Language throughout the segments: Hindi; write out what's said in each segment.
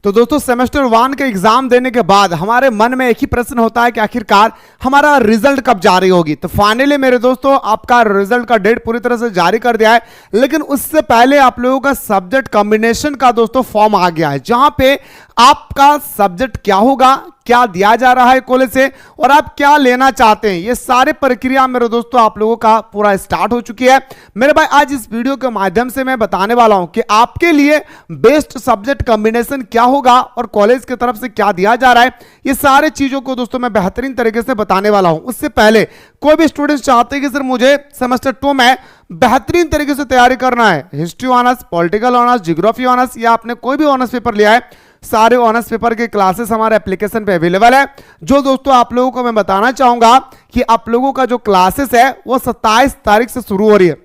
तो दोस्तों सेमेस्टर 1 के एग्जाम देने के बाद हमारे मन में एक ही प्रश्न होता है कि आखिरकार हमारा रिजल्ट कब जारी होगी। तो फाइनली मेरे दोस्तों आपका रिजल्ट का डेट पूरी तरह से जारी कर दिया है, लेकिन उससे पहले आप लोगों का सब्जेक्ट कॉम्बिनेशन का दोस्तों फॉर्म आ गया है, जहां पे आपका सब्जेक्ट क्या होगा, क्या दिया जा रहा है कॉलेज से और आप क्या लेना चाहते हैं, ये सारे प्रक्रिया मेरे दोस्तों आप लोगों का पूरा स्टार्ट हो चुकी है। मेरे भाई आज इस वीडियो के माध्यम से मैं बताने वाला हूं कि आपके लिए बेस्ट सब्जेक्ट कॉम्बिनेशन क्या होगा और कॉलेज की तरफ से क्या दिया जा रहा है, ये सारे चीजों को दोस्तों मैं बेहतरीन तरीके से बताने वाला हूं। उससे पहले कोई भी स्टूडेंट चाहते हैं कि सर मुझे सेमेस्टर 2 में बेहतरीन तरीके से तैयारी करना है, history honours, political honours, geography honours या आपने कोई भी ऑनर्स पेपर लिया है, सारे ऑनर्स पेपर के क्लासेस हमारे एप्लीकेशन पे अवेलेबल है। जो दोस्तों आप लोगों को मैं बताना चाहूंगा कि आप लोगों का जो क्लासेस है वो 27 तारीख से शुरू हो रही है।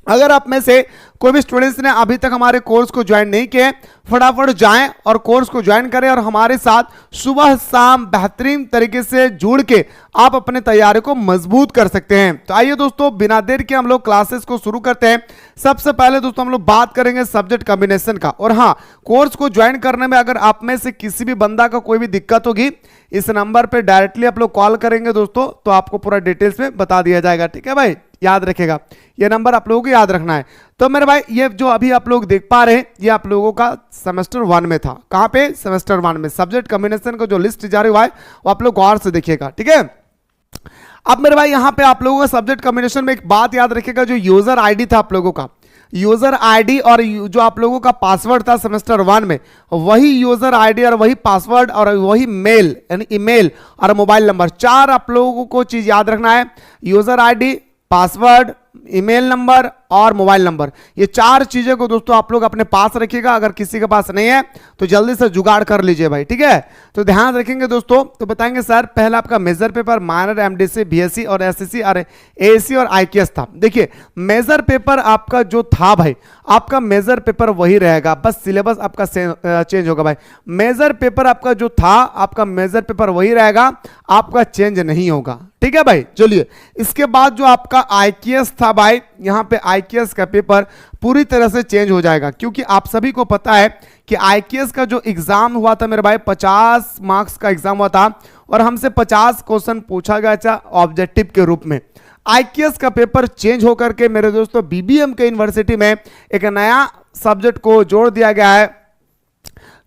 अगर आप में से कोई भी स्टूडेंट्स ने अभी तक हमारे कोर्स को ज्वाइन नहीं किए, फटाफट जाएं और कोर्स को ज्वाइन करें और हमारे साथ सुबह शाम बेहतरीन तरीके से जुड़ के आप अपने तैयारी को मजबूत कर सकते हैं। तो आइए दोस्तों बिना देर के हम लोग क्लासेस को शुरू करते हैं। सबसे पहले दोस्तों हम लोग बात करेंगे सब्जेक्ट कॉम्बिनेशन का। और हाँ, कोर्स को ज्वाइन करने में अगर आप में से किसी भी बंदा का कोई भी दिक्कत होगी, इस नंबर पर डायरेक्टली आप लोग कॉल करेंगे दोस्तों, तो आपको पूरा डिटेल्स में बता दिया जाएगा। ठीक है भाई, याद रखेगा, ये नंबर आप लोगों को याद रखना है। तो मेरे भाई ये जो अभी आप लोग देख पा रहे हैं ये आप लोगों का सेमेस्टर 1 में था। कहां पे? सेमेस्टर 1 में सब्जेक्ट कॉम्बिनेशन का जो लिस्ट जारी हुआ है वो आप लोग गौर से देखिएगा। ठीक है, अब मेरे भाई यहां पे आप लोगों का सब्जेक्ट कॉम्बिनेशन में एक बात याद रखिएगा, जो यूजर आईडी था आप लोगों का, यूजर आईडी और जो आप लोगों का पासवर्ड था सेमेस्टर 1 में, वही यूजर आईडी और वही पासवर्ड और वही मेल यानी ईमेल और मोबाइल नंबर, चार आप लोगों को चीज याद रखना है। User ID, password, email number और मोबाइल नंबर, ये चार चीजें को दोस्तों आप लोग अपने पास रखिएगा। अगर किसी के पास नहीं है तो जल्दी से जुगाड़ कर लीजिए भाई। ठीक है, तो ध्यान रखेंगे दोस्तों। तो बताएंगे सर पहला आपका major paper, minor, MDC, BSC और एसएससी और एएससी और आईकेएस था। देखिए मेजर पेपर आपका जो था भाई, आपका मेजर पेपर वही रहेगा, बस सिलेबस आपका चेंज होगा भाई। मेजर पेपर आपका जो था, आपका मेजर पेपर वही रहेगा, आपका चेंज नहीं होगा। ठीक है भाई, चलिए इसके बाद जो आपका आईकेएस था भाई, यहां पे आईकेएस का पेपर पूरी तरह से चेंज हो जाएगा, क्योंकि आप सभी को पता है कि आईकेएस का जो एग्जाम हुआ था मेरे भाई 50 मार्क्स का एग्जाम हुआ था और हमसे 50 क्वेश्चन पूछा गया था ऑब्जेक्टिव के रूप में। आईकेएस का पेपर चेंज होकर के मेरे दोस्तों बीबीएम के यूनिवर्सिटी में एक नया सब्जेक्ट को जोड़ दिया गया है,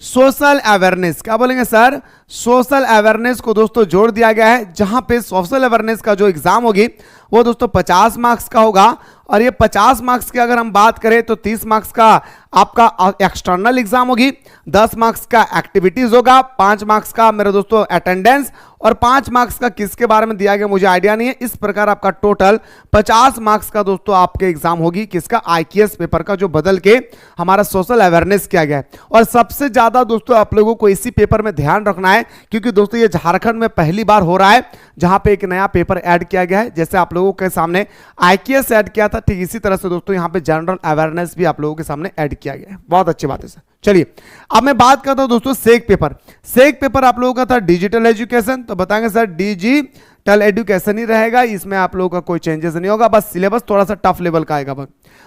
सोशल अवेयरनेस। क्या बोलेंगे सर? सोशल अवेयरनेस को दोस्तों जोड़ दिया गया है, जहां पे सोशल अवेयरनेस का जो एग्जाम होगी वो दोस्तों 50 मार्क्स का होगा। और ये 50 मार्क्स की अगर हम बात करें तो 30 मार्क्स का आपका एक्सटर्नल एग्जाम होगी, 10 मार्क्स का एक्टिविटीज होगा, 5 मार्क्स का मेरे दोस्तों अटेंडेंस और 5 मार्क्स का किसके बारे में दिया गया मुझे आइडिया नहीं है। इस प्रकार आपका टोटल 50 मार्क्स का दोस्तों आपके एग्जाम होगी, किसका? आईकेएस पेपर का, जो बदल के हमारा सोशल अवेयरनेस किया गया है। और सबसे ज्यादा दोस्तों आप लोगों को इसी पेपर में ध्यान रखना है, क्योंकि दोस्तों ये झारखंड में पहली बार हो रहा है जहां पे एक नया पेपर ऐड किया गया है। जैसे आप लोगों के सामने आईकेएस ऐड किया था, ठीक इसी तरह से दोस्तों यहां पे जनरल अवेयरनेस भी आप लोगों के सामने ऐड किया गया है। बहुत अच्छी बात है सर। चलिए अब मैं बात करता हूं दोस्तों सेक पेपर। सेक पेपर आप लोगों का था डिजिटल एजुकेशन, तो बताएंगे सर डिजिटल एजुकेशन ही रहेगा, इसमें आप लोगों का कोई चेंजेस नहीं होगा, बस सिलेबस थोड़ा सा टफ लेवल का आएगा।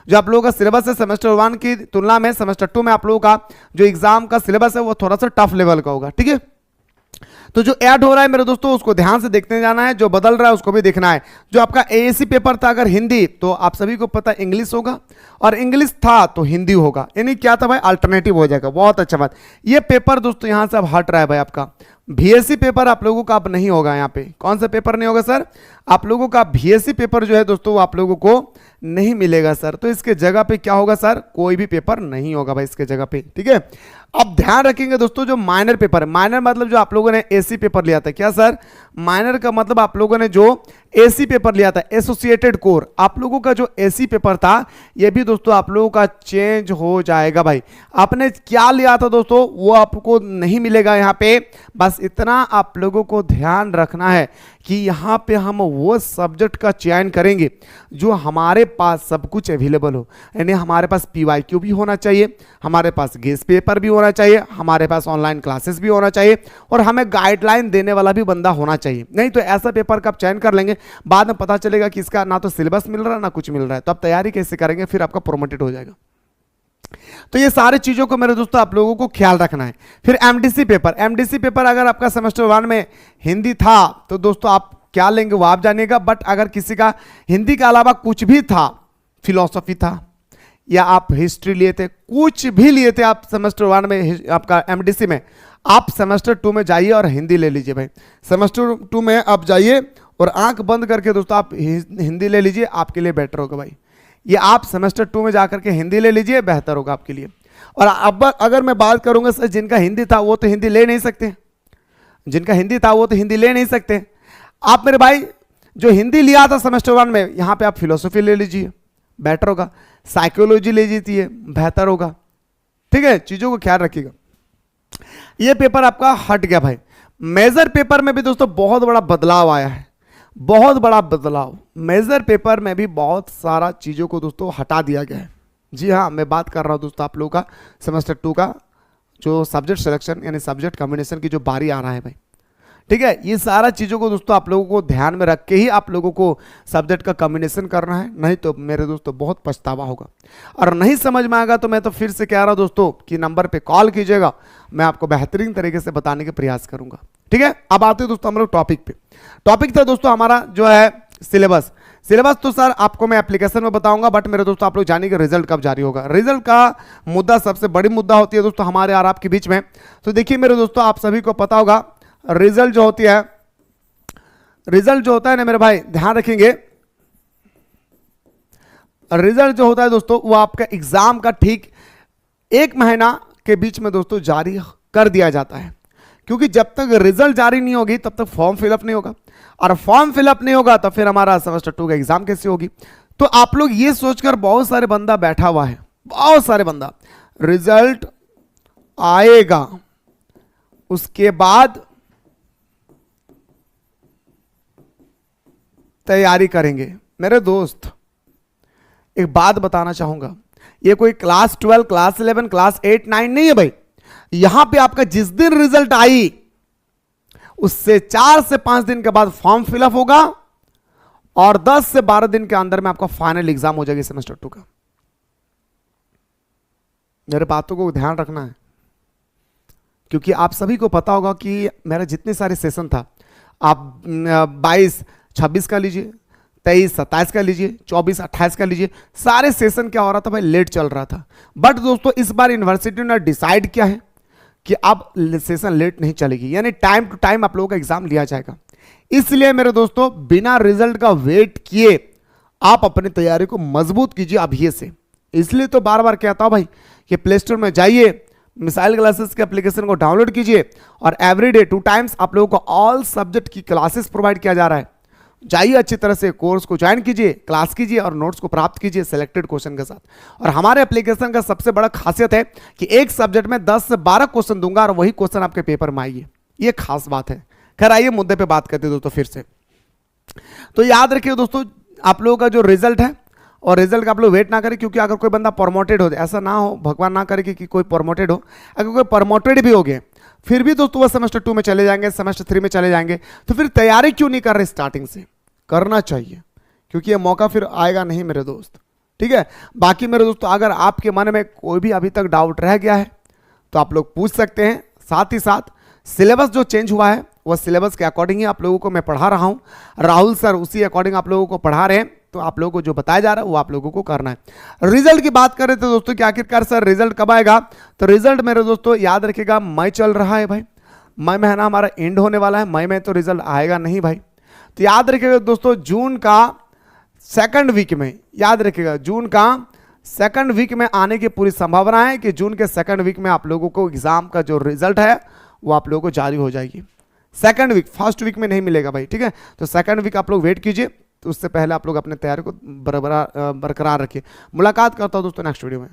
जो आप लोगों का सिलेबस है सेमेस्टर 1 की तुलना में सेमेस्टर 2 में आप लोगों का जो एग्जाम का सिलेबस है वो थोड़ा सा टफ लेवल का होगा। ठीक है, तो जो ऐड हो रहा है मेरे दोस्तों उसको ध्यान से देखते जाना है, जो बदल रहा है उसको भी देखना है। जो आपका एएससी पेपर था अगर हिंदी, तो आप सभी को पता है इंग्लिश होगा, और इंग्लिश था तो हिंदी होगा, यानी क्या था भाई? अल्टरनेटिव हो जाएगा। बहुत अच्छा बात। ये पेपर दोस्तों यहां से अब हट रहा है भाई, आपका बीएससी पेपर आप लोगों का अब नहीं होगा। यहाँ पे कौन सा पेपर नहीं होगा सर? आप लोगों का बीएससी पेपर जो है दोस्तों वो आप लोगों को नहीं मिलेगा सर। तो इसके जगह पे क्या होगा सर? कोई भी पेपर नहीं होगा भाई इसके जगह पे। ठीक है, अब ध्यान रखेंगे दोस्तों जो माइनर पेपर है, माइनर मतलब जो आप लोगों ने एसी पेपर लिया था। क्या सर? माइनर का मतलब आप लोगों ने जो एसी पेपर लिया था, एसोसिएटेड कोर, आप लोगों का जो एसी पेपर था ये भी दोस्तों आप लोगों का चेंज हो जाएगा भाई। आपने क्या लिया था दोस्तों वो आपको नहीं मिलेगा यहाँ पे। बस इतना आप लोगों को ध्यान रखना है कि यहाँ पे हम वो सब्जेक्ट का चयन करेंगे जो हमारे पास सब कुछ अवेलेबल हो, यानी हमारे पास पीवाईक्यू भी होना चाहिए, हमारे पास गेस्ट पेपर भी होना चाहिए, हमारे पास ऑनलाइन क्लासेस भी होना चाहिए और हमें गाइडलाइन देने वाला भी बंदा होना चाहिए। नहीं तो ऐसा पेपर का आप चयन कर लेंगे, बाद में पता चलेगा कि इसका ना तो सिलेबस मिल रहा है ना कुछ मिल रहा है, तो आप तैयारी कैसे करेंगे? फिर आपका प्रोमोटेड हो जाएगा। तो ये सारी चीजों को मेरे दोस्तों आप लोगों को ख्याल रखना है। फिर एमडीसी पेपर, एमडीसी पेपर अगर आपका सेमेस्टर 1 में हिंदी था तो दोस्तों आप क्या लेंगे वो आप जानिएगा। बट अगर किसी का हिंदी के अलावा कुछ भी था, फिलॉसफी था या आप हिस्ट्री लिए थे, कुछ भी लिए थे आप सेमेस्टर 1 में आपका एमडीसी में, आप सेमेस्टर 2 में जाइए और हिंदी ले लीजिए भाई। सेमेस्टर 2 में आप जाइए और आंख बंद करके दोस्तों आप हिंदी ले लीजिए, आपके लिए बेटर होगा भाई। ये आप सेमेस्टर 2 में जाकर के हिंदी ले लीजिए, बेहतर होगा आपके लिए। और अब अगर मैं बात करूंगा सर जिनका हिंदी था वो तो हिंदी ले नहीं सकते, जिनका हिंदी था वो तो हिंदी ले नहीं सकते। आप मेरे भाई जो हिंदी लिया था सेमेस्टर 1 में, यहां पे आप फिलोसफी ले लीजिए, बेटर होगा। साइकोलॉजी ले लीजिए, बेहतर होगा। ठीक है, चीजों को ख्याल रखिएगा। ये पेपर आपका हट गया भाई। मेजर पेपर में भी दोस्तों बहुत बड़ा बदलाव आया है, बहुत बड़ा बदलाव। मेजर पेपर में भी बहुत सारा चीजों को दोस्तों हटा दिया गया है। जी हाँ, मैं बात कर रहा हूं दोस्तों आप लोगों का सेमेस्टर 2 का जो सब्जेक्ट सिलेक्शन यानी सब्जेक्ट कॉम्बिनेशन की जो बारी आ रहा है भाई। ठीक है, ये सारा चीजों को दोस्तों आप लोगों को ध्यान में रख के ही आप लोगों को सब्जेक्ट का कॉम्बिनेशन करना है, नहीं तो मेरे दोस्तों बहुत पछतावा होगा। और नहीं समझ में आएगा तो मैं तो फिर से कह रहा हूं दोस्तों कि नंबर पे कॉल कीजिएगा, मैं आपको बेहतरीन तरीके से बताने के प्रयास करूंगा। ठीक है, अब आते हैं दोस्तों हम लोग टॉपिक पे। टॉपिक था दोस्तों हमारा जो है सिलेबस। सिलेबस तो सर आपको मैं एप्लीकेशन में बताऊंगा, बट मेरे दोस्तों आप लोग जानिए कि रिजल्ट कब जारी होगा। रिजल्ट का मुद्दा सबसे बड़ी मुद्दा होती है दोस्तों हमारे और आपके बीच में। तो देखिए मेरे दोस्तों, आप सभी को पता होगा रिजल्ट जो होती है, रिजल्ट जो होता है ना मेरे भाई, ध्यान रखेंगे, रिजल्ट जो होता है दोस्तों वो आपका एग्जाम का ठीक 1 महीना के बीच में दोस्तों जारी कर दिया जाता है। क्योंकि जब तक रिजल्ट जारी नहीं होगी तब तक फॉर्म फिलअप नहीं होगा, और फॉर्म फिलअप नहीं होगा तो फिर हमारा सेमेस्टर 2 का एग्जाम कैसे होगी। तो आप लोग ये सोचकर बहुत सारे बंदा बैठा हुआ है, बहुत सारे बंदा, रिजल्ट आएगा उसके बाद तैयारी करेंगे। मेरे दोस्त एक बात बताना चाहूंगा, ये कोई क्लास 12, क्लास 11, क्लास 8, 9 नहीं है भाई। यहां पे आपका जिस दिन रिजल्ट आई उससे 4 से 5 दिन के बाद फॉर्म फिलअप होगा और 10 से 12 दिन के अंदर में आपका फाइनल एग्जाम हो जाएगा सेमेस्टर 2 का। मेरे बातों को ध्यान रखना है, क्योंकि आप सभी को पता होगा कि मेरा जितने सारे सेशन था, आप 22, 26 का लीजिए, 23, 27 का लीजिए, 24, 28 का लीजिए, सारे सेशन क्या हो रहा था भाई, लेट चल रहा था। बट दोस्तों इस बार यूनिवर्सिटी ने डिसाइड किया है कि अब सेशन लेट नहीं चलेगी, यानी टाइम टू टाइम आप लोगों का एग्जाम लिया जाएगा। इसलिए मेरे दोस्तों बिना रिजल्ट का वेट किए आप अपनी तैयारी को मजबूत कीजिए अभी से। इसलिए तो बार बार कहता हूं भाई कि प्ले स्टोर में जाइए, मिसाइल क्लासेस के एप्लीकेशन को डाउनलोड कीजिए और एवरीडे 2 टाइम्स आप लोगों को ऑल सब्जेक्ट की क्लासेस प्रोवाइड किया जा रहा है। जाइए अच्छी तरह से कोर्स को ज्वाइन कीजिए, क्लास कीजिए और नोट्स को प्राप्त कीजिए सिलेक्टेड क्वेश्चन के साथ। और हमारे एप्लीकेशन का सबसे बड़ा खासियत है कि एक सब्जेक्ट में 10 से 12 क्वेश्चन दूंगा और वही क्वेश्चन आपके पेपर में आइए, ये खास बात है। खैर आइए मुद्दे पे बात करते हैं दोस्तों फिर से। तो याद रखिए दोस्तों, आप लोगों का जो रिजल्ट है और रिजल्ट का आप लोग वेट ना करें, क्योंकि अगर कोई बंदा प्रमोटेड हो, ऐसा ना हो, भगवान ना करे कि कोई प्रमोटेड हो, अगर कोई प्रमोटेड भी हो गए फिर भी दोस्तों वह सेमेस्टर 2 में चले जाएंगे, सेमेस्टर 3 में चले जाएंगे, तो फिर तैयारी क्यों नहीं कर रहे? स्टार्टिंग से करना चाहिए, क्योंकि ये मौका फिर आएगा नहीं मेरे दोस्त। ठीक है, बाकी मेरे दोस्तों अगर आपके मन में कोई भी अभी तक डाउट रह गया है तो आप लोग पूछ सकते हैं। साथ ही साथ सिलेबस जो चेंज हुआ है वह सिलेबस के अकॉर्डिंग ही आप लोगों को मैं पढ़ा रहा हूं, राहुल सर उसी अकॉर्डिंग आप लोगों को पढ़ा रहे हैं। तो आप लोगों को जो बताया जा रहा है वो आप लोगों को करना है। रिजल्ट की बात करें तो दोस्तों कि आखिरकार सर रिजल्ट कब आएगा, तो रिजल्ट मेरे दोस्तों याद रखिएगा मई चल रहा है भाई, मई महीना हमारा एंड होने वाला है, मई में तो रिजल्ट आएगा नहीं भाई। तो याद रखिएगा दोस्तों जून का 2nd वीक में, याद रखिएगा जून का 2nd वीक में आने की पूरी संभावना है कि जून के 2nd वीक में आप लोगों को एग्जाम का जो रिजल्ट है वो आप लोगों को जारी हो जाएगी। 2nd वीक, 1st वीक में नहीं मिलेगा भाई। ठीक है, तो 2nd वीक आप लोग वेट कीजिए, तो उससे पहले आप लोग अपने तैयारी को बरकरार रखिए। मुलाकात करता हूं दोस्तों नेक्स्ट वीडियो में।